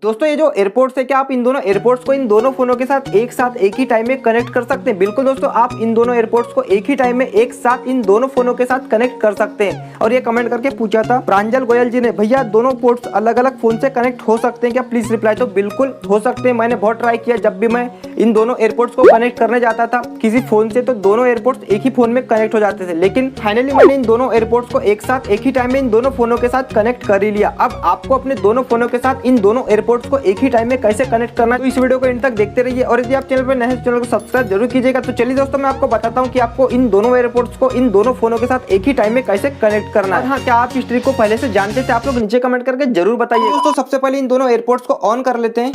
दोस्तों ये जो एयरपोर्ट्स है, क्या आप इन दोनों एयरपोर्ट्स को इन दोनों फोनों के साथ एक ही टाइम में कनेक्ट कर सकते हैं? बिल्कुल दोस्तों, आप इन दोनों एयरपोर्ट्स को एक ही टाइम में एक साथ इन दोनों फोनों के साथ कनेक्ट कर सकते हैं। और ये कमेंट करके पूछा था प्रांजल गोयल जी ने, भैया दोनों पोर्ट्स अलग अलग फोन से कनेक्ट हो सकते हैं क्या? Please reply. तो बिल्कुल हो सकते हैं, मैंने बहुत ट्राई किया। जब भी मैं इन दोनों एयरपोर्ट्स को कनेक्ट करने जाता था किसी फोन से, तो दोनों एयरपोर्ट्स एक ही फोन में कनेक्ट हो जाते थे। लेकिन फाइनली मैंने इन दोनों एयरपोर्ट्स को एक साथ एक ही टाइम में इन दोनों फोनों के साथ कनेक्ट कर ही लिया। अब आपको अपने दोनों फोनों के साथ इन दोनों एयरपोर्ट्स को एक ही टाइम में कैसे कनेक्ट करना है, तो इस वीडियो को इन तक देखते रहिए। और यदि आप चैनल पर नए हैं, चैनल को सब्सक्राइब जरूर कीजिएगा। तो चलिए दोस्तों, मैं आपको बताता हूँ कि आपको इन दोनों एयरपोर्ट्स को इन दोनों फोनों के साथ एक ही टाइम में कैसे कनेक्ट करना है। हाँ, क्या आप इस ट्रिक को पहले से जानते थे? आप लोग नीचे कमेंट करके जरूर बताइए। दोस्तों सबसे पहले इन दोनों एयरपोर्ट्स को ऑन कर लेते हैं।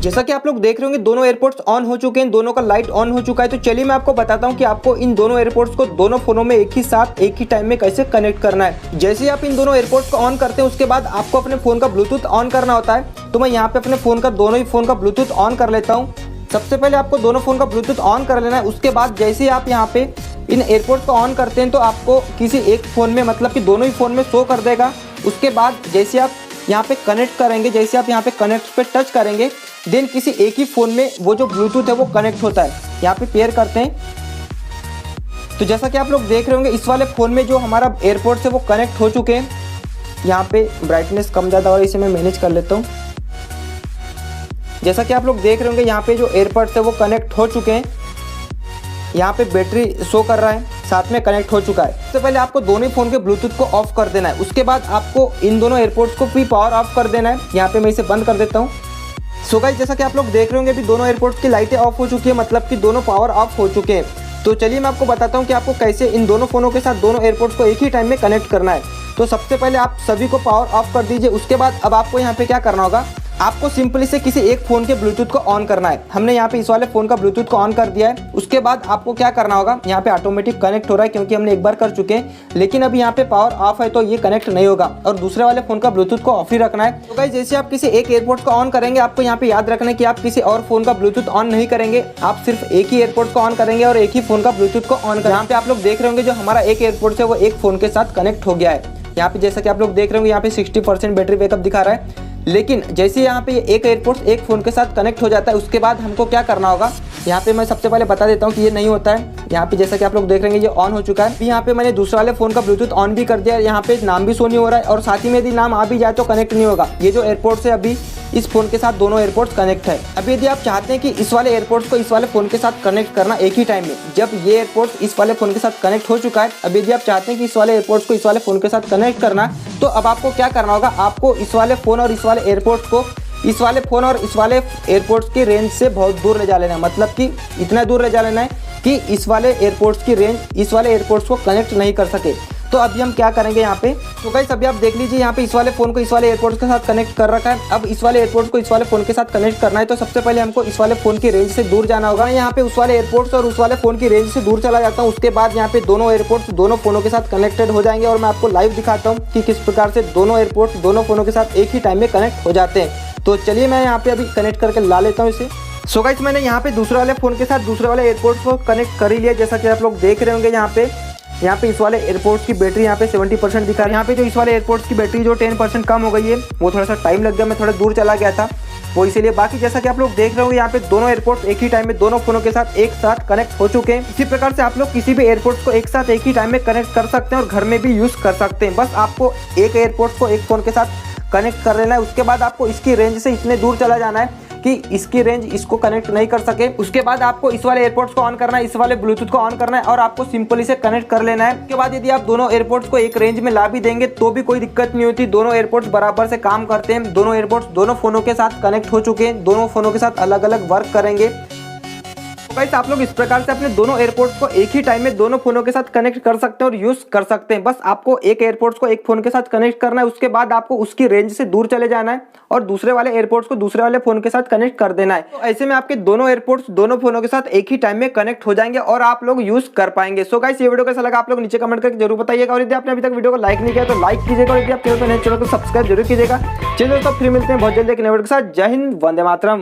जैसा कि आप लोग देख रहे होंगे दोनों एयरपोर्ट्स ऑन हो चुके हैं, दोनों का लाइट ऑन हो चुका है। तो चलिए मैं आपको बताता हूं कि आपको इन दोनों एयरपोर्ट्स को दोनों फोनों में एक ही साथ एक ही टाइम में कैसे कनेक्ट करना है। जैसे ही आप इन दोनों एयरपोर्ट्स को ऑन करते हैं उसके बाद आपको अपने फोन का ब्लूटूथ ऑन करना होता है। तो मैं यहाँ पे अपने फोन का दोनों ही फोन का ब्लूटूथ ऑन कर लेता हूँ। सबसे पहले आपको दोनों फोन का ब्लूटूथ ऑन कर लेना है। उसके बाद जैसे ही आप यहाँ पे इन एयरपोर्ट्स को ऑन करते हैं तो आपको किसी एक फोन में, मतलब कि दोनों ही फोन में शो कर देगा। उसके बाद जैसे आप यहाँ पे कनेक्ट करेंगे, जैसे आप यहाँ पे कनेक्ट पे टच करेंगे, देन किसी एक ही फोन में वो जो ब्लूटूथ है वो कनेक्ट होता है। यहाँ पे पेयर करते हैं। तो जैसा कि आप लोग देख रहे होंगे इस वाले फोन में जो हमारा एयरपोर्ट्स है वो कनेक्ट हो चुके हैं। यहाँ पे ब्राइटनेस कम ज़्यादा और इसे मैं मैनेज कर लेता हूँ। जैसा कि आप लोग देख रहे होंगे यहाँ पे जो एयरपोर्ट्स है वो कनेक्ट हो चुके हैं। यहाँ पे बैटरी शो कर रहा है, साथ में कनेक्ट हो चुका है। सबसे पहले आपको दोनों फोन के ब्लूटूथ को ऑफ कर देना है। उसके बाद आपको इन दोनों एयरपोर्ट्स को भी पावर ऑफ कर देना है। यहाँ पे मैं इसे बंद कर देता हूँ। सो गाइस, जैसा कि आप लोग देख रहे होंगे अभी दोनों एयरपोर्ट्स की लाइटें ऑफ हो चुकी है, मतलब कि दोनों पावर ऑफ हो चुके हैं। तो चलिए मैं आपको बताता हूँ कि आपको कैसे इन दोनों फोनों के साथ दोनों एयरपोर्ट्स को एक ही टाइम में कनेक्ट करना है। तो सबसे पहले आप सभी को पावर ऑफ कर दीजिए। उसके बाद अब आपको यहाँ पे क्या करना होगा, आपको सिंपली से किसी एक फोन के ब्लूटूथ को ऑन करना है। हमने यहाँ पे इस वाले फोन का ब्लूटूथ को ऑन कर दिया है। उसके बाद आपको क्या करना होगा, यहाँ पे ऑटोमेटिक कनेक्ट हो रहा है क्योंकि हमने एक बार कर चुके हैं, लेकिन अब यहाँ पे पावर ऑफ है तो ये कनेक्ट नहीं होगा और दूसरे वाले फोन का ब्लूटूथ को ऑफ ही रखना है। तो गाइस, जैसे आप किसी एक एयरपोर्ट को ऑन करेंगे आपको यहाँ पे याद रखना है कि आप किसी और फोन का ब्लूटूथ ऑन नहीं करेंगे, आप सिर्फ एक ही एयरपोर्ट को ऑन करेंगे और एक ही फोन का ब्लूटूथ को ऑन करेंगे। यहाँ पे आप लोग देख रहे होंगे जो हमारा एक एयरपोर्ट है वो एक फोन के साथ कनेक्ट हो गया है। यहाँ पे जैसा कि आप लोग देख रहे होंगे यहाँ पे 60% बैटरी बैकअप दिखा रहा है। लेकिन जैसे यहाँ पे एक एयरपोर्ट एक फ़ोन के साथ कनेक्ट हो जाता है उसके बाद हमको क्या करना होगा, यहाँ पे मैं सबसे पहले बता देता हूँ कि ये नहीं होता है। यहाँ पे जैसा कि आप लोग देख रहे हैं ये ऑन हो चुका है। यहाँ पे मैंने दूसरे वाले फ़ोन का ब्लूटूथ ऑन भी कर दिया है। यहाँ पे नाम भी शो नहीं हो रहा है और साथ ही में यदि नाम आ भी जाए तो कनेक्ट नहीं होगा। ये जो एयरपोर्ट्स है अभी इस फोन के साथ दोनों एयरपोर्ट्स कनेक्ट है। अभी यदि आप चाहते हैं कि इस वाले एयरपोर्ट्स को इस वाले फोन के साथ कनेक्ट करना एक ही टाइम में, जब ये एयरपोर्ट्स इस वाले फोन के साथ कनेक्ट हो चुका है, अब यदि आप चाहते हैं कि इस वाले एयरपोर्ट्स को इस वाले फोन के साथ कनेक्ट करना है, तो अब आपको क्या करना होगा, आपको इस वाले फोन और इस वाले एयरपोर्ट्स को इस वाले फोन और इस वाले एयरपोर्ट्स की रेंज से बहुत दूर ले जा लेना है। मतलब कि इतना दूर ले जा लेना है कि इस वाले एयरपोर्ट्स की रेंज इस वाले एयरपोर्ट्स को कनेक्ट नहीं कर सके। तो अभी हम क्या करेंगे यहाँ पे, तो गाइस अभी आप देख लीजिए यहाँ पे इस वाले फोन को इस वाले एयरपोर्ट्स के साथ कनेक्ट कर रखा है। अब इस वाले एयरपोर्ट्स को इस वाले फोन के साथ कनेक्ट करना है तो सबसे पहले हमको इस वाले फोन की रेंज से दूर जाना होगा। यहाँ पे उस वाले एयरपोर्ट्स और उस वाले फोन की रेंज से दूर चला जाता हूँ। उसके बाद यहाँ पे दोनों एयरपोर्ट्स दोनों फोनों के साथ कनेक्टेड हो जाएंगे और मैं आपको लाइव दिखाता हूँ कि किस प्रकार से दोनों एयरपोर्ट्स दोनों फोनों के साथ एक ही टाइम में कनेक्ट हो जाते हैं। तो चलिए मैं यहाँ पे अभी कनेक्ट करके ला लेता हूँ इसे। सो गाइस, मैंने यहाँ पे दूसरे वाले फोन के साथ दूसरे वाले एयरपोर्ट्स को कनेक्ट कर ही लिया। जैसा कि आप लोग देख रहे होंगे यहाँ पे इस वाले एयरपोर्ट्स की बैटरी यहाँ पे 70% दिखा रहा है। यहाँ पे जो इस वाले एयरपोर्ट्स की बैटरी जो 10% कम हो गई है, वो थोड़ा सा टाइम लग गया, मैं थोड़ा दूर चला गया था वो इसीलिए। बाकी जैसा कि आप लोग देख रहे होंगे यहाँ पे दोनों एयरपोर्ट्स एक ही टाइम में दोनों फोनों के साथ एक साथ कनेक्ट हो चुके हैं। इसी प्रकार से आप लोग किसी भी एयरपोर्ट्स को एक साथ एक ही टाइम में कनेक्ट कर सकते हैं और घर में भी यूज़ कर सकते हैं। बस आपको एक एयरपोर्ट्स को एक फ़ोन के साथ कनेक्ट कर लेना है। उसके बाद आपको इसकी रेंज से इतने दूर चला जाना है कि इसकी रेंज इसको कनेक्ट नहीं कर सके। उसके बाद आपको इस वाले एयरपोर्ट्स को ऑन करना है, इस वाले ब्लूटूथ को ऑन करना है और आपको सिंपली से कनेक्ट कर लेना है। उसके बाद यदि आप दोनों एयरपोर्ट्स को एक रेंज में ला भी देंगे तो भी कोई दिक्कत नहीं होती। दोनों एयरपोर्ट्स बराबर से काम करते हैं। दोनों एयरपोर्ट्स दोनों फोनों के साथ कनेक्ट हो चुके हैं, दोनों फोनों के साथ अलग अलग वर्क करेंगे। गाइस, आप लोग इस प्रकार से अपने दोनों एयरपोर्ट्स को एक ही टाइम में दोनों फोनों के साथ कनेक्ट कर सकते हैं और यूज कर सकते हैं। बस आपको एक एयरपोर्ट्स को एक फोन के साथ कनेक्ट करना है। उसके बाद आपको उसकी रेंज से दूर चले जाना है और दूसरे वाले एयरपोर्ट्स को दूसरे वाले फोन के साथ कनेक्ट कर देना है। तो ऐसे में आपके दोनों एयरपोर्ट्स दोनों फोनों के साथ एक ही टाइम में कनेक्ट हो जाएंगे और आप लोग यूज कर पाएंगे। सो गाइस, ये वीडियो कैसा लगा आप लोग नीचे कमेंट करके जरूर बताइएगा और यदि आपने अभी तक वीडियो को लाइक नहीं किया तो लाइक कीजिएगा और यदि आप चैनल पर नए चैनल को सब्सक्राइब जरूर कीजिएगा। चलिए दोस्तों, फिर मिलते हैं बहुत जल्दी एक नए वीडियो के साथ। जय हिंद, वंदे मातरम।